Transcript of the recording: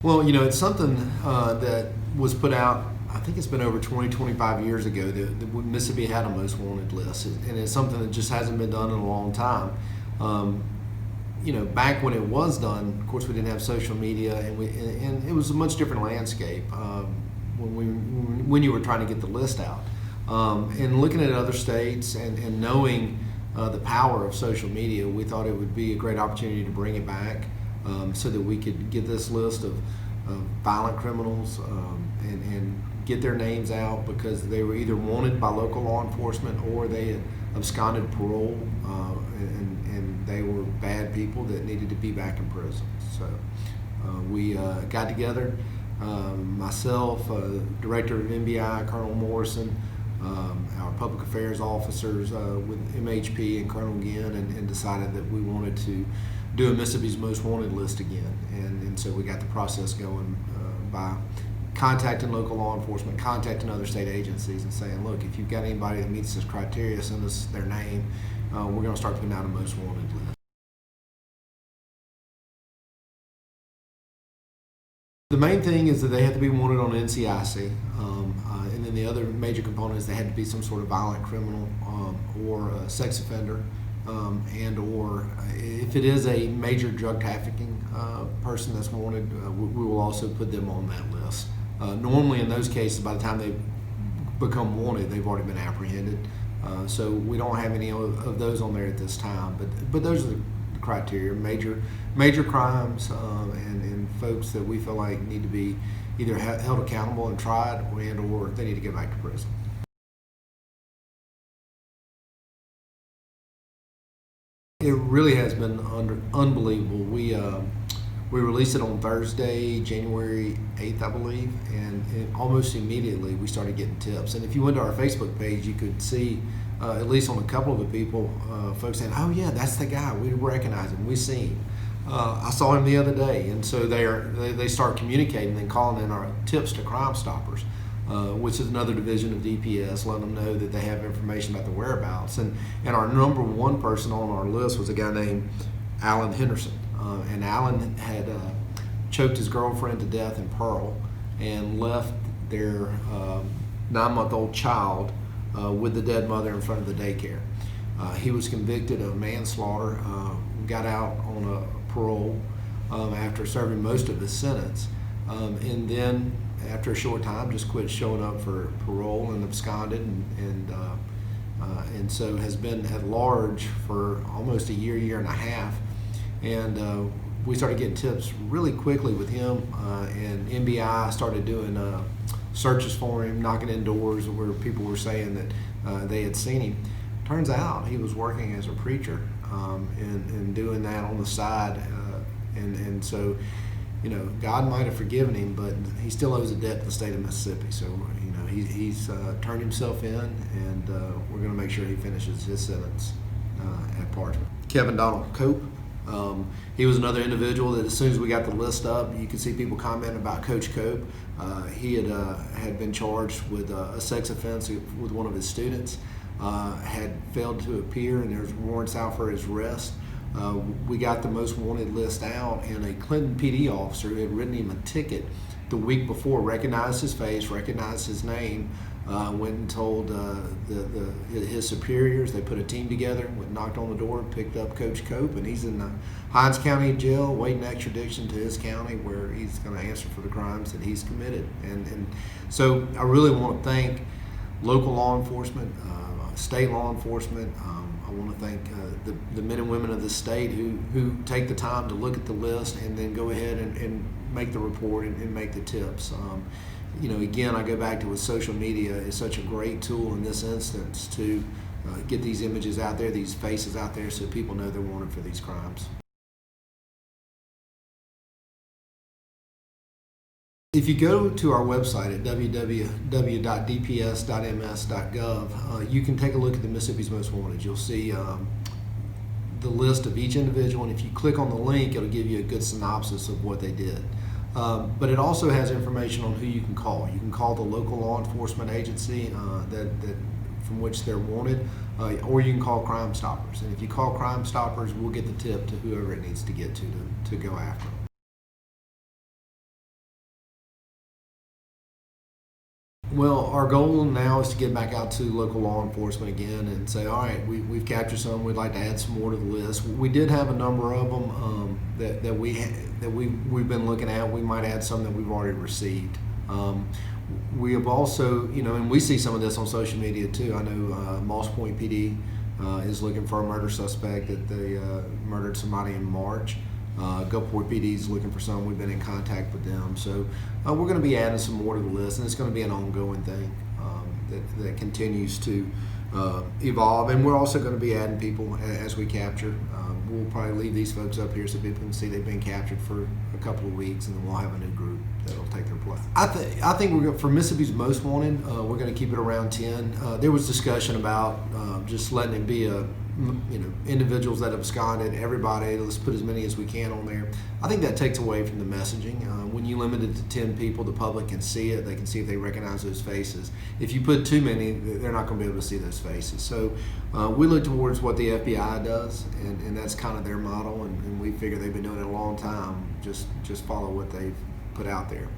Well, it's something that was put out, I think it's been over 20, 25 years ago that Mississippi had a most wanted list. And it's something that just hasn't been done in a long time. Um, Back when it was done, of course, we didn't have social media, and it was a much different landscape when you were trying to get the list out. And looking at other states and knowing the power of social media, we thought it would be a great opportunity to bring it back so that we could get this list of violent criminals and get their names out because they were either wanted by local law enforcement or they had absconded parole and they were bad people that needed to be back in prison. So we got together, myself, Director of NBI, Colonel Morrison, our public affairs officers with MHP and Colonel Ginn, and decided that we wanted to do a Mississippi's Most Wanted list again. And so we got the process going by contacting local law enforcement, contacting other state agencies and saying, look, if you've got anybody that meets this criteria, send us their name. We're going to start putting out a Most Wanted list. The main thing is that they have to be wanted on NCIC, and then the other major component is they had to be some sort of violent criminal or a sex offender, and or if it is a major drug trafficking person that's wanted, we will also put them on that list. Normally in those cases, by the time they become wanted, they've already been apprehended, so we don't have any of those on there at this time, but those are the criteria: major crimes and folks that we feel like need to be either held accountable and tried, or they need to get back to prison. It really has been unbelievable. We released it on Thursday, January 8th, I believe, and almost immediately we started getting tips. And if you went to our Facebook page, you could see, at least on a couple of the people, folks saying, "Oh yeah, that's the guy. We recognize him. We see him. I saw him the other day." And so they start communicating and calling in our tips to Crime Stoppers, which is another division of DPS, letting them know that they have information about the whereabouts. And our number one person on our list was a guy named Alan Henderson. And Alan had choked his girlfriend to death in Pearl and left their 9-month-old child with the dead mother in front of the daycare. He was convicted of manslaughter, got out on a parole after serving most of his sentence, and then after a short time just quit showing up for parole and absconded, and so has been at large for almost a year and a half. And we started getting tips really quickly with him, and NBI started doing searches for him, knocking in doors where people were saying that they had seen him. Turns out he was working as a preacher and doing that on the side, and so God might have forgiven him, but he still owes a debt to the state of Mississippi. So he's turned himself in, and we're going to make sure he finishes his sentence at Parchman. Kevin Donald Cope. He was another individual that as soon as we got the list up, you could see people commenting about Coach Cope. He had been charged with a sex offense with one of his students, had failed to appear, and there's warrants out for his arrest. We got the most wanted list out, and a Clinton PD officer who had written him a ticket the week before recognized his face, recognized his name, went and told his superiors. They put a team together, went knocked on the door, picked up Coach Cope, and he's in the Hinds County Jail waiting extradition to his county where he's going to answer for the crimes that he's committed. And so I really want to thank local law enforcement, state law enforcement. I want to thank the men and women of the state who take the time to look at the list and then go ahead and make the report and make the tips. Again, I go back to with social media is such a great tool in this instance to get these images out there, these faces out there, so people know they're wanted for these crimes. If you go to our website at www.dps.ms.gov, you can take a look at the Mississippi's Most Wanted. You'll see the list of each individual, and if you click on the link, it'll give you a good synopsis of what they did. But it also has information on who you can call. You can call the local law enforcement agency from which they're wanted, or you can call Crime Stoppers. And if you call Crime Stoppers, we'll get the tip to whoever it needs to get to go after them. Well, our goal now is to get back out to local law enforcement again and say, all right, we've captured some. We'd like to add some more to the list. We did have a number of them we've been looking at. We might add some that we've already received. We have also, and we see some of this on social media too. I know Moss Point PD is looking for a murder suspect that they murdered somebody in March. Gulfport PD is looking for some. We've been in contact with them. So we're going to be adding some more to the list, and it's going to be an ongoing thing that continues to evolve. And we're also going to be adding people as we capture. We'll probably leave these folks up here so people can see they've been captured for a couple of weeks, and then we'll have a new group that'll take their place. I think we're for Mississippi's Most Wanted, we're going to keep it around 10. There was discussion about just letting it be individuals that have absconded, everybody, let's put as many as we can on there. I think that takes away from the messaging. When you limit it to 10 people, the public can see it. They can see if they recognize those faces. If you put too many, they're not going to be able to see those faces. So we look towards what the FBI does, and that's kind of their model, and we figure they've been doing it a long time. Just follow what they've put out there.